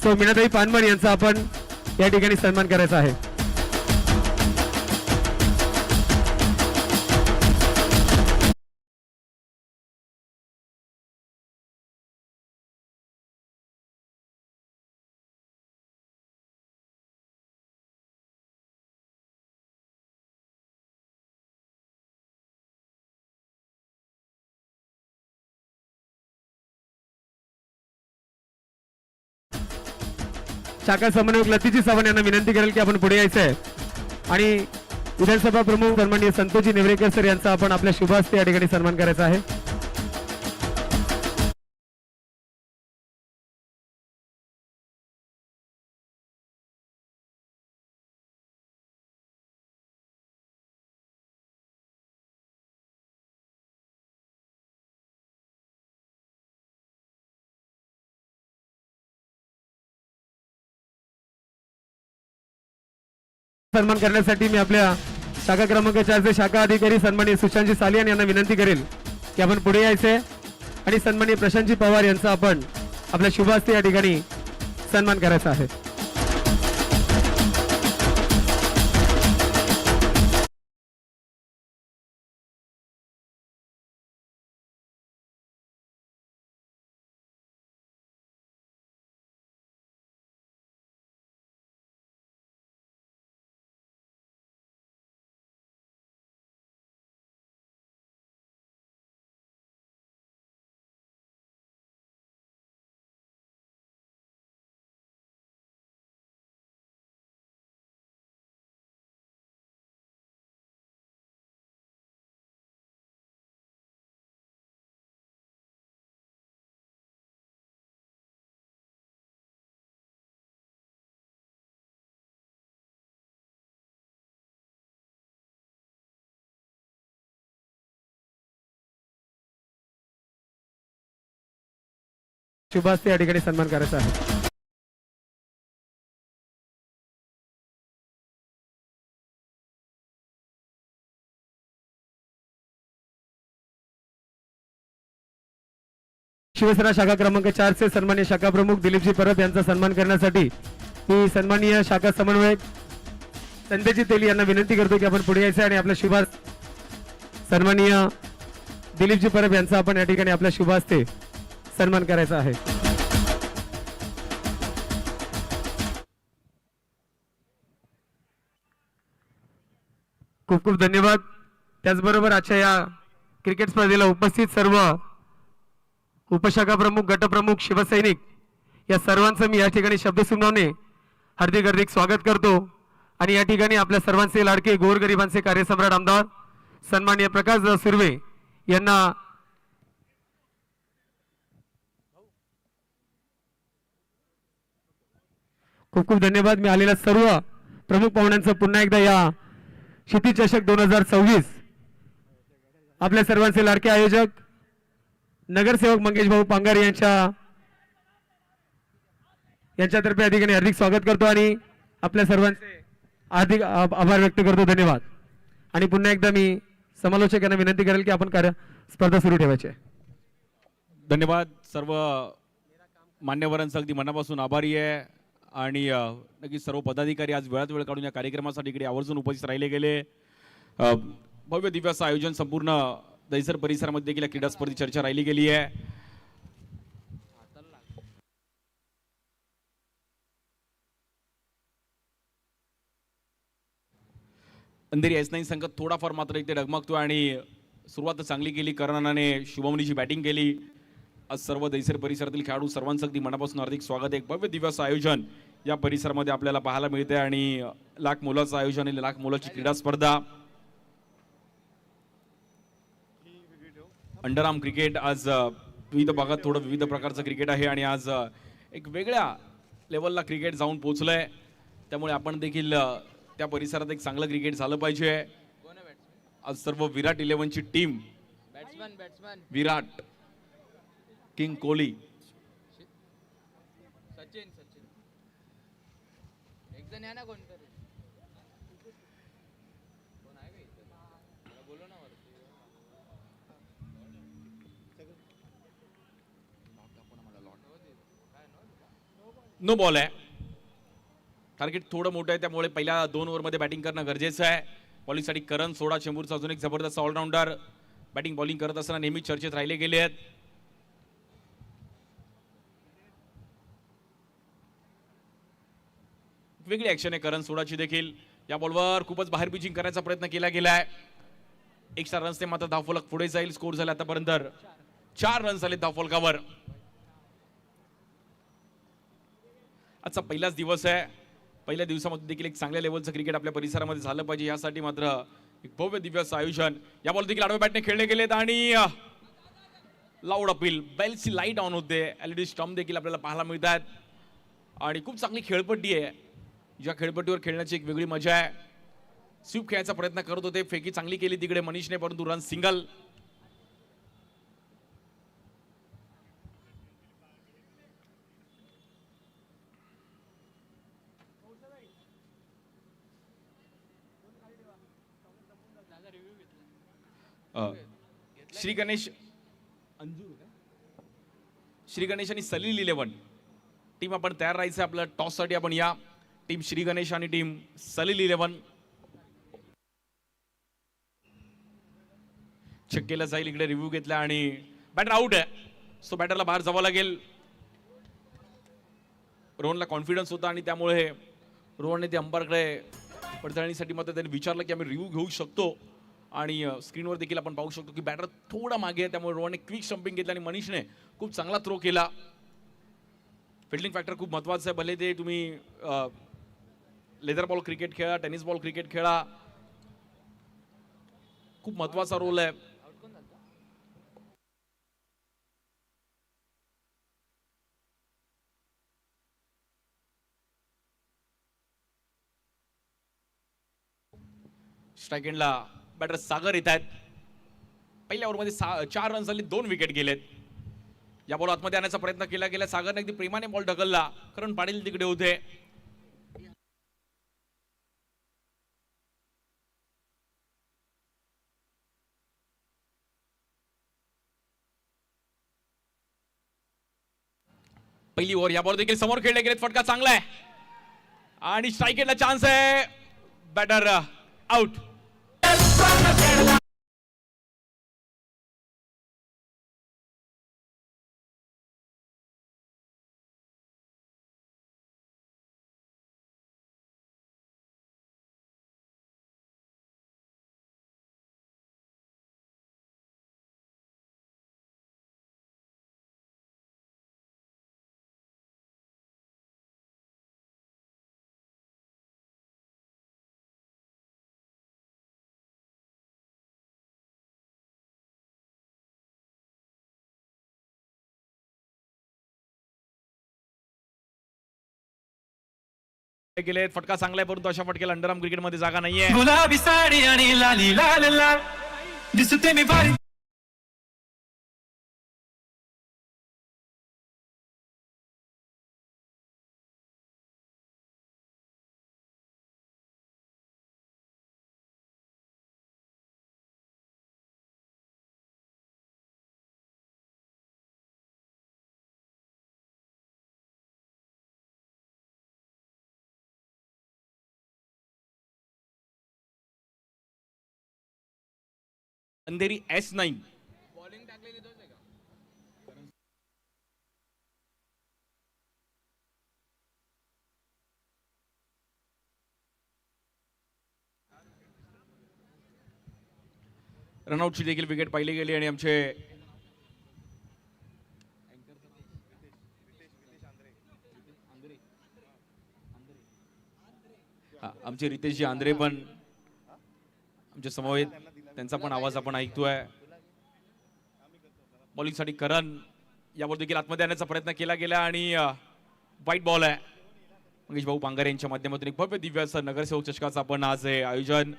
सौ मीनाताई पानमन यांचा आपण या ठिकाणी सन्मान करायचा आहे. शाखा समन्वयक लतीजी चव्हाण यांना विनंती करेल की आपण पुढे यायचं आहे आणि विधानसभा प्रमुख सन्माननीय संतोषजी नेवरेकर सर यांचा आपण आपल्या शुभ हस्ते या ठिकाणी सन्मान करायचा आहे. सन्मान करण्यासाठी मी आपल्या शाखा क्रमांक 4 चे शाखा अधिकारी सन्माननीय सुशांतजी सालियान यांना विनंती करेल की आपण पुढे यायचे आणि सन्माननीय प्रशांतजी पवार यांचा आपण आपल्या शुभ हस्ते या ठिकाणी सन्मान करायचा आहे. शुभ हस्ते या ठिकाणी सन्मान करायचा आहे. शिवसेना शाखा क्रमांक 4 चे सन्माननीय शाखा प्रमुख दिलीपजी परब यांचा सन्मान करण्यासाठी मी सन्माननीय शाखा समन्वयक संदेशजी तेली यांना विनंती करतो की आपण पुढे यायचं आणि आपल्या शुभ सन्माननीय दिलीपजी परब यांचा आपण या ठिकाणी आपल्या शुभ हस्ते सन्मान करायचा आहे. खूप खूप धन्यवाद. त्याचबरोबर आजच्या या क्रिकेट स्पर्धेला उपस्थित सर्व उपशाखा प्रमुख गटप्रमुख शिवसैनिक या सर्वांचं मी या ठिकाणी शब्दसुमनाने हार्दिक हार्दिक स्वागत करतो आणि या ठिकाणी आपल्या सर्वांचे लाडके गोरगरिबांचे कार्यसम्राट आमदार सन्माननीय प्रकाशदादा सुर्वे यांना खूप खूप धन्यवाद. मी आलेल्या सर्व प्रमुख पाहुण्यांचं पुन्हा एकदा या क्षितिज चषक 2024 आपल्या सर्वांचे लाडके आयोजक नगरसेवक मंगेश भाऊ पांगारे यांच्यातर्फे या ठिकाणी हार्दिक स्वागत करतो आणि आपल्या सर्वांचे हार्दिक आभार व्यक्त करतो. धन्यवाद. आणि पुन्हा एकदा मी समालोचक यांना विनंती करेल की आपण स्पर्धा सुरू ठेवायची आहे. धन्यवाद. सर्व मान्यवरांचा अगदी मनापासून आभारी आहे आणि नक्कीच सर्व पदाधिकारी आज वेळात वेळ काढून या कार्यक्रमासाठी इकडे आवर्जून उपस्थित राहिले गेले. भव्य दिव्य असं आयोजन संपूर्ण दहिसर परिसरामध्ये देखील क्रीडा स्पर्धेची चर्चा राहिली गेली आहे. अंधेरी S9 संघ थोडाफार मात्र इथे डगमगतो आणि सुरुवात चांगली केली. कर्णाने शुभमनीची बॅटिंग केली. आज सर्व दहिसर परिसरातील खेळाडू सर्वांचं अगदी मनापासून हार्दिक स्वागत आहे. एक भव्य दिव्य असं आयोजन या परिसरामध्ये आपल्याला पाहायला मिळते आणि लाख मोलाचं आयोजन आणि लाख मोलाची क्रीडा स्पर्धा. अंडरआर्म क्रिकेट आज विविध भागात थोडं विविध प्रकारचं क्रिकेट आहे आणि आज एक वेगळ्या लेवलला क्रिकेट जाऊन पोहोचलंय. त्यामुळे आपण देखील त्या परिसरात एक चांगलं क्रिकेट झालं पाहिजे. आज सर्व विराट 11ची टीम विराट किंग कोहली सचिन एक जण या ना कोणतरी कोण आहे का इथे मला बोलव ना वरती. नो बॉल आहे. टार्गेट थोडं मोठं आहे त्यामुळे पहिल्या 2 ओव्हरमध्ये बॅटिंग करणं गरजेचं आहे. बॉलिंगसाठी करण सोडा चेंबूरचा अजून एक जबरदस्त ऑलराऊंडर बॅटिंग बॉलिंग करत असताना नेहमी चर्चेत राहिले गेले आहेत. वेगळी ऍक्शन आहे करण सोडाची देखील. या बॉलवर खूपच बाहेर पिचिंग करण्याचा प्रयत्न केला गेलाय. एक्स्ट्रा रन्सने मात्र धावफलक पुढे जाईल. स्कोर झाले आतापर्यंत 4 रन्स झाले धावफलकावर. आजचा पहिलाच दिवस आहे. पहिल्या दिवसामध्ये देखील एक चांगल्या लेवलचं क्रिकेट आपल्या परिसरामध्ये झालं पाहिजे यासाठी मात्र एक भव्य दिव्य असं आयोजन. या बॉल देखील आडव्या बॅटने खेळले गेलेत आणि लाऊड अपील. बेलची लाईट ऑन होते. LED स्टंप देखील आपल्याला पाहायला मिळतात आणि खूप चांगली खेळपट्टी आहे. ज्या खेळपट्टीवर खेळण्याची एक वेगळी मजा आहे. स्वीप खेळायचा प्रयत्न करत होते. फेकी चांगली केली तिकडे मनीषने परंतु रन सिंगल. श्री गणेश आणि सलील 11 टीम आपण तयार राहायचं. आपल्या टॉस साठी आपण या टीम श्री गणेश आणि टीम सलील 11 चेक केलं जाईल. इकडे रिव्ह्यू घेतला आणि बॅटर आउट आहे. सो बॅटरला बाहेर जावं लागेल. रोहनला कॉन्फिडन्स होता आणि त्यामुळे रोहनने ते अंपायरकडे पडताळणीसाठी मात्र त्यांनी विचारलं की आम्ही रिव्ह्यू घेऊ शकतो आणि स्क्रीनवर देखील आपण पाहू शकतो की बॅटर थोडा मागे आहे. त्यामुळे रोहनने क्विक स्टंपिंग घेतलं आणि मनीषने खूप चांगला थ्रो केला. फिल्डिंग फॅक्टर खूप महत्वाचं आहे. भले ते तुम्ही लेदर बॉल क्रिकेट खेळा, टेनिस बॉल क्रिकेट खेळा, खूप महत्वाचा रोल आहे. स्ट्राईक एंडला बॅटर सागर येत आहेत. पहिल्या ओव्हरमध्ये 4 रन झाले, 2 विकेट गेलेत. या बॉल आतमध्ये आणण्याचा प्रयत्न केला गेला. सागरने अगदी प्रेमाने बॉल ढकलला. करण पाटील तिकडे होते. पहिली ओव्हर या बॉल देखील समोर खेळले गेलेत. फटका चांगला आहे आणि स्ट्राईक एंडला चान्स आहे. Batter out. गेले फटका चांगला आहे, परंतु अशा फटक्याला अंडरआर्म क्रिकेटमध्ये जागा नाहीये. गुलाबी साडी आणि लाली लाल लाल दिसते मी भारी. अंधेरी S9 बॉलिंग टाकलेली तोच आहे का? रनआउटची देखील विकेट पाहिली गेली आणि आमचे आमचे रितेशजी आंध्रे पण आमच्या समवेत, त्यांचा पण आवाज आपण ऐकतोय. बॉलिंगसाठी करण, यावर देखील आतमध्ये आणण्याचा प्रयत्न केला गेला आणि वाईट बॉल आहे. मंगेश भाऊ पांगारे यांच्या माध्यमातून एक भव्य दिव्य असं नगरसेवक चषकाचं आपण आज हे आयोजन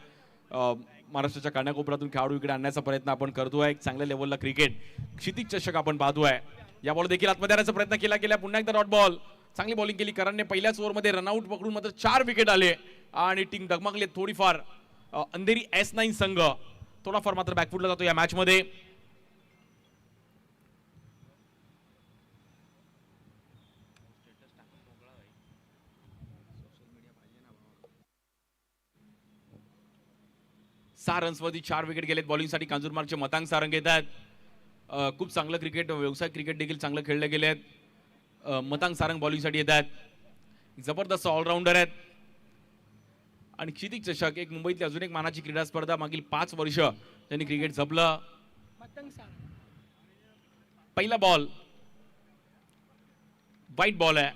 महाराष्ट्राच्या कानाकोपऱ्यातून खेळाडू इकडे आणण्याचा प्रयत्न आपण करतोय. एक चांगल्या लेवलला क्रिकेट क्षितिज चषक आपण पाहतोय. या बॉल देखील आतमध्ये आणण्याचा प्रयत्न केला गेला. पुन्हा एकदा डॉट बॉल. चांगली बॉलिंग केली करणने. पहिल्याच ओव्हरमध्ये रनआउट पकडून मात्र 4 विकेट आले आणि टीम डगमगले थोडीफार. अंधेरी S9 संघ थोडाफार मात्र बॅकफुटला जातो या मॅच मध्ये. सहा रन्समध्ये 4 विकेट गेलेत. बॉलिंगसाठी कांजूरमार्गचे मतांग सारंग येत आहेत. खूप चांगलं क्रिकेट, व्यवसाय क्रिकेट देखील चांगलं खेळले गेले आहेत. मतांग सारंग बॉलिंगसाठी येत आहेत. जबरदस्त ऑलराऊंडर आहेत आणि क्षितिज चषक एक मुंबईतली अजून एक मानाची क्रीडा स्पर्धा. मागील 5 वर्ष त्यांनी क्रिकेट जपलं. पहिला बॉल वाईट बॉल आहे.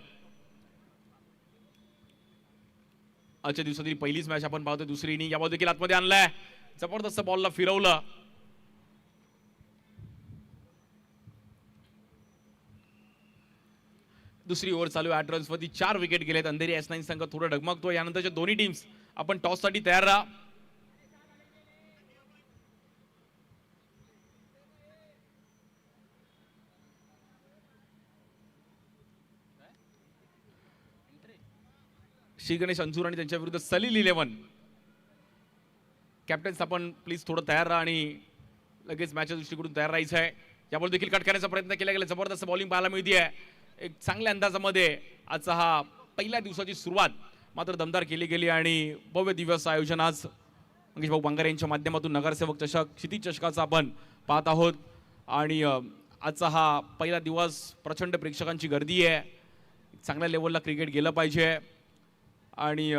आजच्या दिवसातील पहिलीच मॅच आपण पाहतोय. दुसरी इनिंग. या बॉल देखील आतमध्ये आणलाय. जबरदस्त बॉलला फिरवलं. दुसरी ओव्हर चालू आहे. 8 रन्समध्ये 4 विकेट गेलेत. अंधेरी S9 संघ थोडं डगमगतो. यानंतरच्या दोन्ही टीम्स आपण टॉस साठी तयार राहा. श्री गणेश अंजूर आणि त्यांच्या विरुद्ध सलील 11. कॅप्टन्स आपण प्लीज थोडं तयार राहा आणि लगेच मॅचच्या दृष्टीकडून तयार राहायचं आहे. याबरोबर देखील कट करण्याचा प्रयत्न केला गेला. जबरदस्त बॉलिंग पाहायला मिळते. एक चांगल्या अंदाजामध्ये आजचा हा पहिल्या दिवसाची सुरुवात मात्र दमदार केली गेली आणि भव्य दिवस आयोजन आज मंगेश भाऊ पांगारे यांच्या माध्यमातून नगरसेवक चषक क्षितिज चषकाचा आपण पाहत आहोत. आणि आजचा हा पहिला दिवस. प्रचंड प्रेक्षकांची गर्दी आहे. चांगल्या लेवलला क्रिकेट गेलं पाहिजे आणि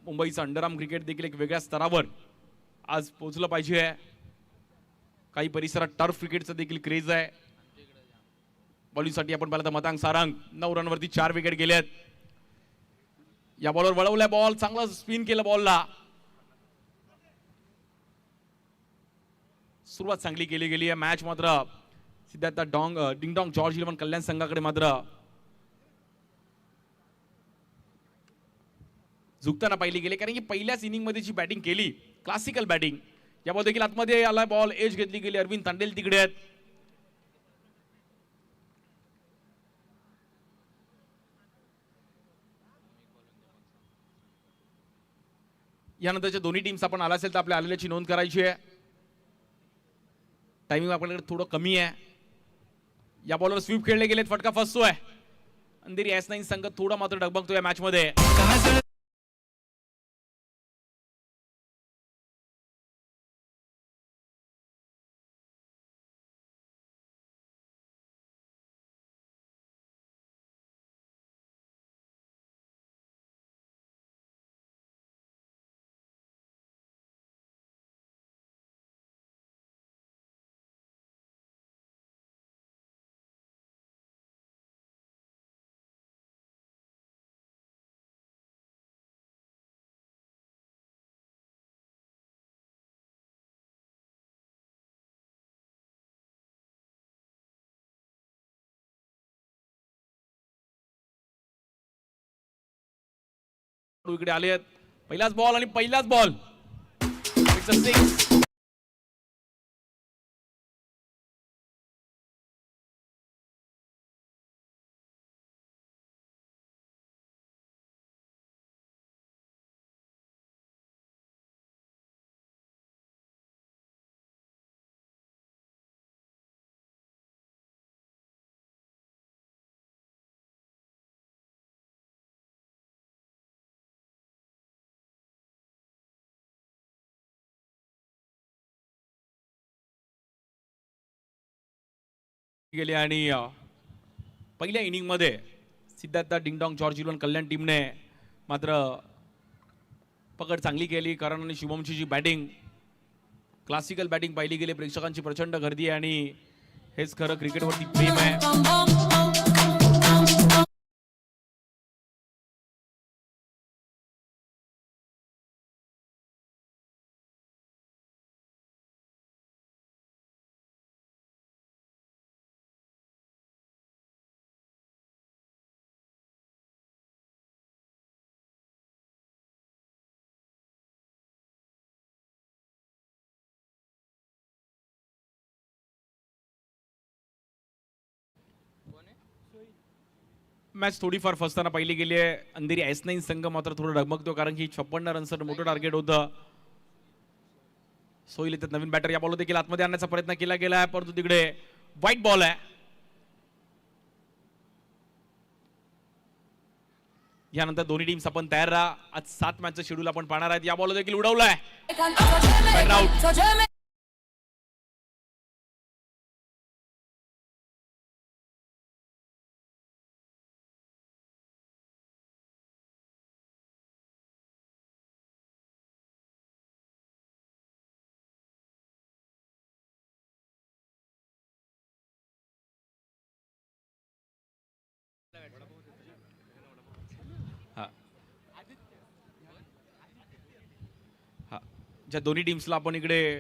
मुंबईचं अंडरआर्म क्रिकेट देखील एक वेगळ्या स्तरावर आज पोहोचलं पाहिजे. काही परिसरात टर्फ क्रिकेटचं देखील क्रेज आहे. बॉलिंगसाठी आपण पाहिलं तर मतांग सारंग 9 रनवरती 4 विकेट गेलेत. या बॉलवर वळवलाय बॉल. चांगला स्पिन केलं बॉलला. सुरुवात चांगली केली गेली आहे. मॅच मात्र सिद्धार्थ डिंगडॉंग जॉर्ज 11 कल्याण संघाकडे मात्र झुकताना पाहिली गेली, कारण की पहिल्याच इनिंग मध्ये जी बॅटिंग केली क्लासिकल बॅटिंग. या बॉल देखील आतमध्ये आला. बॉल एज घेतली गेली. अरविंद तांडेल तिकडे आहेत. यानंतरच्या दोन्ही टीम्स आपण आला असेल तर आपल्या आलेल्याची नोंद करायची आहे. टायमिंग आपल्याकडे थोडं कमी आहे. या बॉलवर स्वीप खेळले गेलेत. फटका फसतोय. अंधेरी S9 संघ थोडा मात्र डगमगतो या मॅच मध्ये. इकडे आले आहेत. पहिलाच बॉल आणि पहिलाच बॉल. गेले आणि पहिल्या इनिंग मध्ये सिद्धार्थ डिंगडॉंग जॉर्ज इलेव्हन कल्याण टीमने मात्र पकड चांगली केली. कारण आणि शुभमची जी बॅटिंग, क्लासिकल बॅटिंग पाहिली गेली. प्रेक्षकांची प्रचंड गर्दी आहे आणि हेच खरं क्रिकेटवरती प्रेम आहे. मॅच थोडीफार फसताना पाहिली गेली आहे. अंधेरी S9 संघ मात्र थोडं डगमगतो कारण की 56 रन्सचं मोठं टार्गेट होतं. सोईल येतात नवीन बॅटर. या बॉल देखील आतमध्ये आणण्याचा प्रयत्न केला गेला आहे परंतु तिकडे व्हाईट बॉल आहे. यानंतर दोन्ही टीम्स आपण तयार राहा. आज 7 मॅचचं शेड्यूल आपण पाहणार आहेत. या बॉल देखील उडवलाय. ज्या दोन्ही टीम्सला आपण इकडे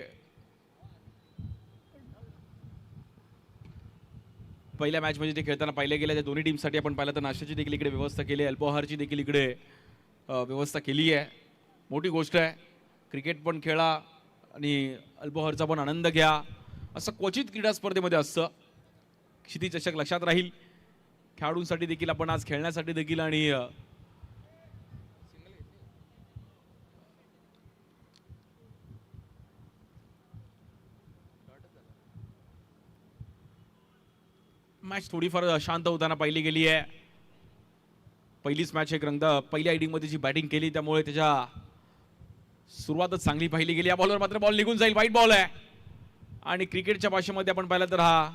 पहिल्या मॅच मध्ये जे खेळताना पाहिले गेले त्या दोन्ही टीमसाठी आपण पाहिलं तर नाश्त्याची देखील इकडे व्यवस्था केली आहे. अल्पोहारची देखील इकडे व्यवस्था केली आहे. मोठी गोष्ट आहे. क्रिकेट पण खेळा आणि अल्पोहारचा पण आनंद घ्या. असं क्वचित क्रीडा स्पर्धेमध्ये असतं. क्षितिज चषक लक्षात राहील. खेळाडूंसाठी देखील आपण आज खेळण्यासाठी देखील आणि मॅच थोडीफार शांत होताना पाहिली गेली आहे. पहिलीच मॅच एक रंग पहिल्या इनिंग मध्ये जी बॅटिंग केली त्यामुळे त्याच्या सुरुवातच चांगली पाहिली गेली. या बॉलवर मात्र बॉल निघून जाईल. वाईट बॉल आहे आणि क्रिकेटच्या भाषेमध्ये आपण पाहिलं तर हा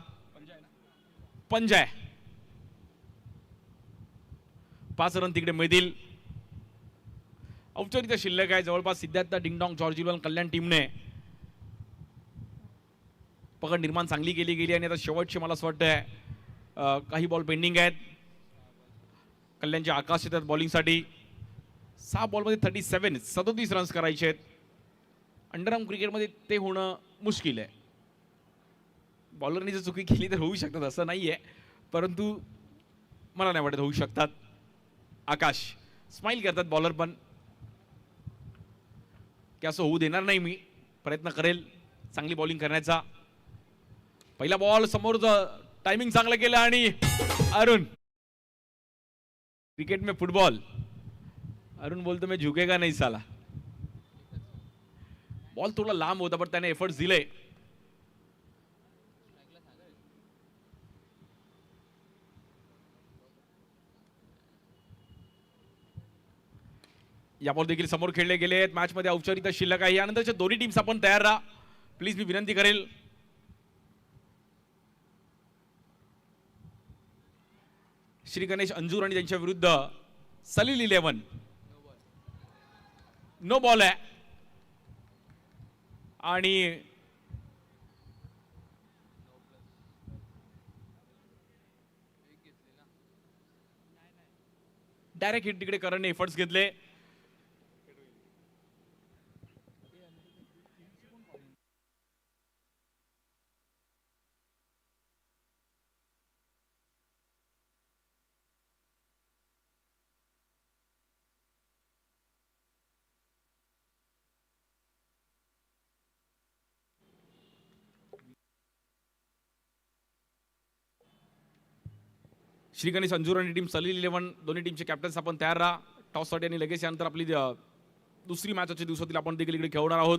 पंज आहे. 5 रन तिकडे मिळतील. औपचारिक शिल्लक आहे. जवळपास सिद्धार्थ डिंगडॉंग जॉर्ज इलेव्हन कल्याण टीमने पकड निर्माण चांगली केली गेली आणि आता शेवटचे मला असं वाटतंय काही बॉल पेंडिंग आहेत. कल्याणचे आकाश येतात बॉलिंगसाठी. 6 बॉलमध्ये 37 रन्स करायचे आहेत. अंडरआर्म क्रिकेटमध्ये ते होणं मुश्किल आहे. बॉलरनी जर चुकी केली तर होऊ शकतात असं नाही आहे परंतु मला नाही वाटत होऊ शकतात. आकाश स्माइल करतात बॉलर पण की असं होऊ देणार नाही मी. प्रयत्न करेल चांगली बॉलिंग करण्याचा. पहिला बॉल समोर टायमिंग चांगलं केलं आणि अरुण क्रिकेट में फुटबॉल. अरुण बोलतो मैं झुकेगा नहीं साला. बॉल थोडा लांब होता पण त्याने एफर्ट्स दिले. या बॉल देखील समोर खेळले गेले आहेत. मॅच मध्ये औपचारिकता शिल्लक आहे. यानंतरच्या दोन्ही टीम्स आपण तयार राहा प्लीज. मी विनंती करेल. श्री गणेश अंजूर आणि त्यांच्या विरुद्ध सलील 11. नो बॉल आहे आणि डायरेक्ट हिट तिकडे करणने एफर्ट्स घेतले. श्रीगणेश अंजूर आणि टीम सलील 11 दोन्ही टीमचे कॅप्टन्स आपण तयार राहा. टॉससाठी आणि लगेच यानंतर आपली दुसरी मॅच आजच्या दिवसातील आपण देखील इकडे खेळणार आहोत.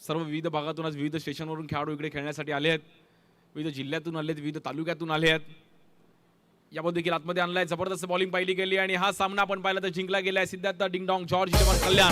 सर्व विविध भागातून आज विविध स्टेशनवरून खेळाडू इकडे खेळण्यासाठी आले आहेत. विविध जिल्ह्यातून आले आहेत, विविध तालुक्यातून आले आहेत. यामध्ये देखील आतमध्ये आणलाय. जबरदस्त बॉलिंग पाहिली गेली आणि हा सामना आपण पाहिला तर जिंकला गेलाय. सिद्धार्थ डिंगडॉंग जॉर्ज 11 कल्याण